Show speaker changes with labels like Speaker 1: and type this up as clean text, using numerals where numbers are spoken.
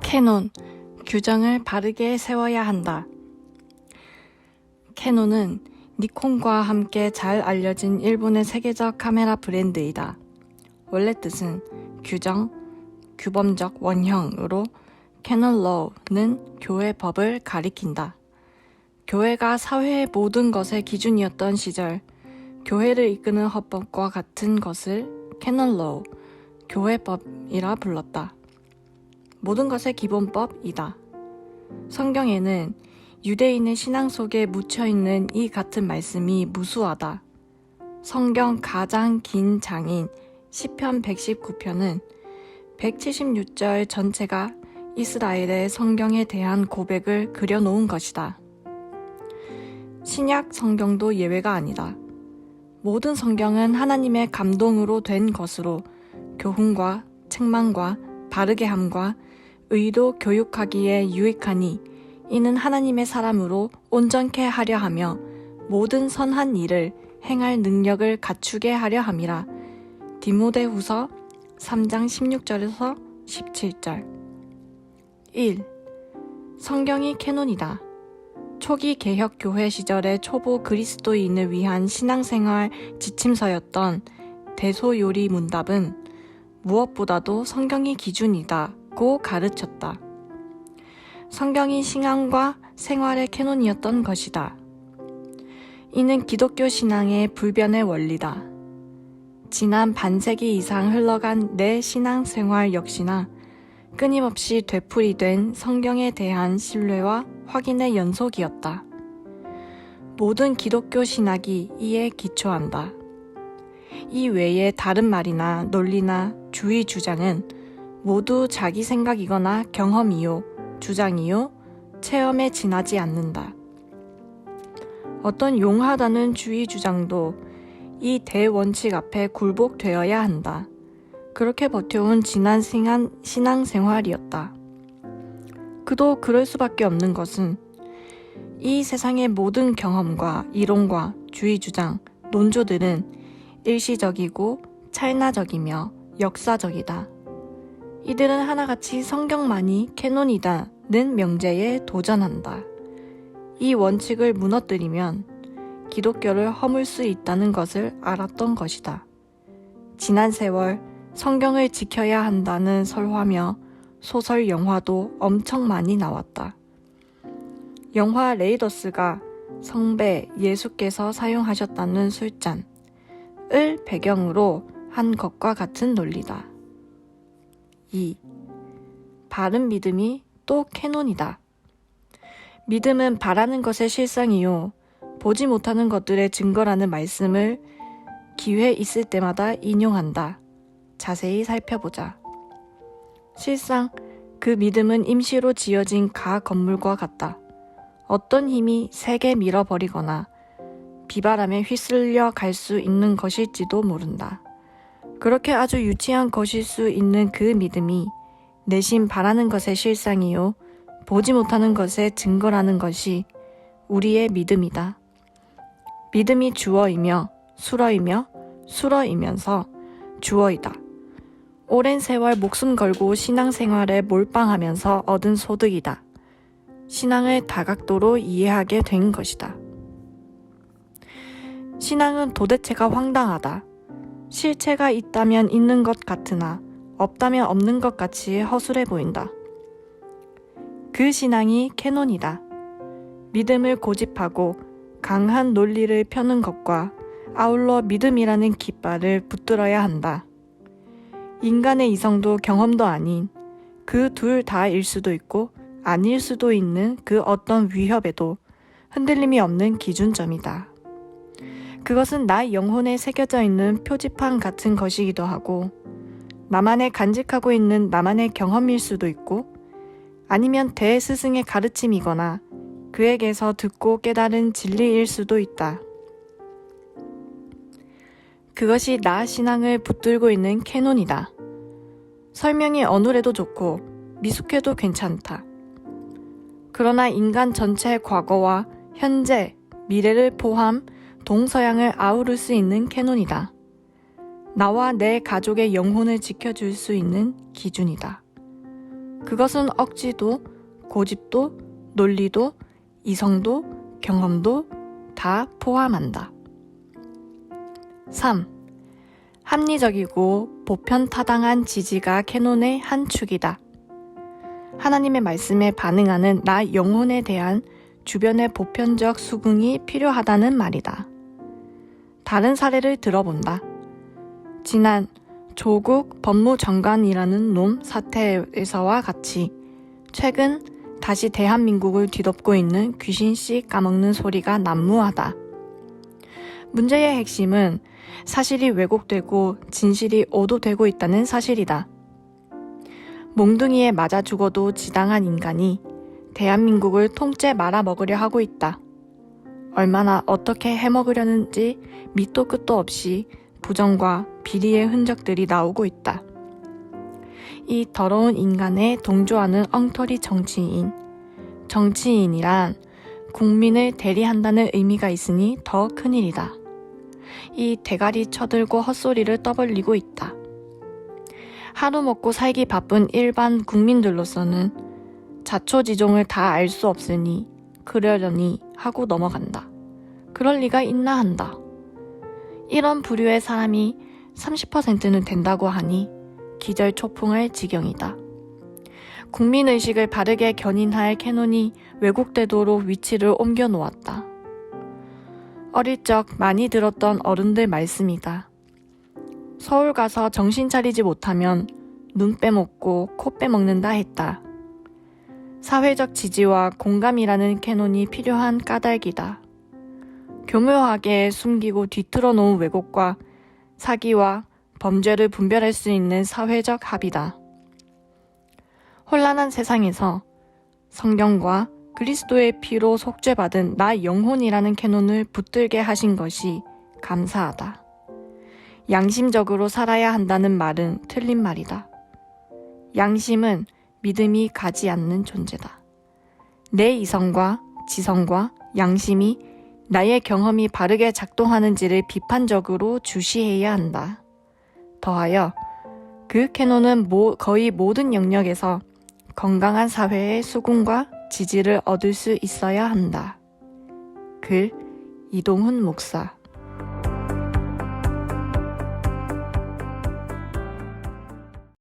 Speaker 1: 캐논, 규정을 바르게 세워야 한다. 캐논은 니콘과 함께 잘 알려진 일본의 세계적 카메라 브랜드이다. 원래 뜻은 규정, 규범적 원형으로 캐논 로우는 교회 법을 가리킨다. 교회가 사회의 모든 것의 기준이었던 시절, 교회를 이끄는 헌법과 같은 것을 캐논 로우, 교회법이라 불렀다. 모든 것의 기본법이다. 성경에는 유대인의 신앙 속에 묻혀있는 이 같은 말씀이 무수하다. 성경 가장 긴 장인 시편 119편은 176절 전체가 이스라엘의 성경에 대한 고백을 그려놓은 것이다. 신약 성경도 예외가 아니다. 모든 성경은 하나님의 감동으로 된 것으로 교훈과 책망과 바르게 함과 의로 교육하기에 유익하니 이는 하나님의 사람으로 온전케 하려 하며 모든 선한 일을 행할 능력을 갖추게 하려 함이라. 디모데후서 3장 16절에서 17절 1. 성경이 캐논이다. 초기 개혁교회 시절의 초보 그리스도인을 위한 신앙생활 지침서였던 대소요리 문답은 무엇보다도 성경이 기준이다고 가르쳤다. 성경이 신앙과 생활의 캐논이었던 것이다. 이는 기독교 신앙의 불변의 원리다. 지난 반세기 이상 흘러간 내 신앙생활 역시나 끊임없이 되풀이된 성경에 대한 신뢰와 확인의 연속이었다. 모든 기독교 신학이 이에 기초한다. 이 외에 다른 말이나 논리나 주의 주장은 모두 자기 생각이거나 경험이요, 주장이요, 체험에 지나지 않는다. 어떤 용하다는 주의 주장도 이 대원칙 앞에 굴복되어야 한다. 그렇게 버텨온 지난 신앙생활이었다. 그도 그럴 수밖에 없는 것은 이 세상의 모든 경험과 이론과 주의 주장, 논조들은 일시적이고 찰나적이며 역사적이다. 이들은 하나같이 성경만이 캐논이다는 명제에 도전한다. 이 원칙을 무너뜨리면 기독교를 허물 수 있다는 것을 알았던 것이다. 지난 세월 성경을 지켜야 한다는 설화며 소설, 영화도 엄청 많이 나왔다. 영화 레이더스가 성배 예수께서 사용하셨다는 술잔을 배경으로 한 것과 같은 논리다. 2. 바른 믿음이 또 캐논이다. 믿음은 바라는 것의 실상이요 보지 못하는 것들의 증거라는 말씀을 기회 있을 때마다 인용한다. 자세히 살펴보자. 실상 그 믿음은 임시로 지어진 가 건물과 같다. 어떤 힘이 세게 밀어버리거나 비바람에 휘쓸려 갈 수 있는 것일지도 모른다. 그렇게 아주 유치한 것일 수 있는 그 믿음이 내심 바라는 것의 실상이요 보지 못하는 것의 증거라는 것이 우리의 믿음이다. 믿음이 주어이며 수어이며 수어이면서 주어이다. 오랜 세월 목숨 걸고 신앙생활에 몰빵하면서 얻은 소득이다. 신앙을 다각도로 이해하게 된 것이다. 신앙은 도대체가 황당하다. 실체가 있다면 있는 것 같으나 없다면 없는 것 같이 허술해 보인다. 그 신앙이 캐논이다. 믿음을 고집하고 강한 논리를 펴는 것과 아울러 믿음이라는 깃발을 붙들어야 한다. 인간의 이성도 경험도 아닌 그 둘 다일 수도 있고 아닐 수도 있는 그 어떤 위협에도 흔들림이 없는 기준점이다. 그것은 나 영혼에 새겨져 있는 표지판 같은 것이기도 하고 나만의 간직하고 있는 나만의 경험일 수도 있고 아니면 대스승의 가르침이거나 그에게서 듣고 깨달은 진리일 수도 있다. 그것이 나 신앙을 붙들고 있는 캐논이다. 설명이 어눌해도 좋고 미숙해도 괜찮다. 그러나 인간 전체의 과거와 현재, 미래를 포함 동서양을 아우를 수 있는 캐논이다. 나와 내 가족의 영혼을 지켜줄 수 있는 기준이다. 그것은 억지도, 고집도, 논리도, 이성도, 경험도 다 포함한다. 3. 합리적이고 보편타당한 지지가 캐논의 한 축이다. 하나님의 말씀에 반응하는 나 영혼에 대한 주변의 보편적 수긍이 필요하다는 말이다. 다른 사례를 들어본다. 지난 조국 법무장관이라는 놈 사태에서와 같이 최근 다시 대한민국을 뒤덮고 있는 귀신씨 까먹는 소리가 난무하다. 문제의 핵심은 사실이 왜곡되고 진실이 오도되고 있다는 사실이다. 몽둥이에 맞아 죽어도 지당한 인간이 대한민국을 통째 말아먹으려 하고 있다. 얼마나 어떻게 해먹으려는지 밑도 끝도 없이 부정과 비리의 흔적들이 나오고 있다. 이 더러운 인간에 동조하는 엉터리 정치인. 정치인이란 국민을 대리한다는 의미가 있으니 더 큰일이다. 이 대가리 쳐들고 헛소리를 떠벌리고 있다. 하루 먹고 살기 바쁜 일반 국민들로서는 자초지종을 다 알 수 없으니 그러려니 하고 넘어간다. 그럴 리가 있나 한다. 이런 부류의 사람이 30%는 된다고 하니 기절초풍할 지경이다. 국민의식을 바르게 견인할 캐논이 왜곡되도록 위치를 옮겨 놓았다. 어릴 적 많이 들었던 어른들 말씀이다. 서울 가서 정신 차리지 못하면 눈 빼먹고 코 빼먹는다 했다. 사회적 지지와 공감이라는 캐논이 필요한 까닭이다. 교묘하게 숨기고 뒤틀어 놓은 왜곡과 사기와 범죄를 분별할 수 있는 사회적 합의다. 혼란한 세상에서 성경과 그리스도의 피로 속죄받은 나 영혼이라는 캐논을 붙들게 하신 것이 감사하다. 양심적으로 살아야 한다는 말은 틀린 말이다. 양심은 믿음이 가지 않는 존재다. 내 이성과 지성과 양심이 나의 경험이 바르게 작동하는지를 비판적으로 주시해야 한다. 더하여 그 캐논은 거의 모든 영역에서 건강한 사회의 수긍과 지지를 얻을 수 있어야 한다. 글 이동훈 목사.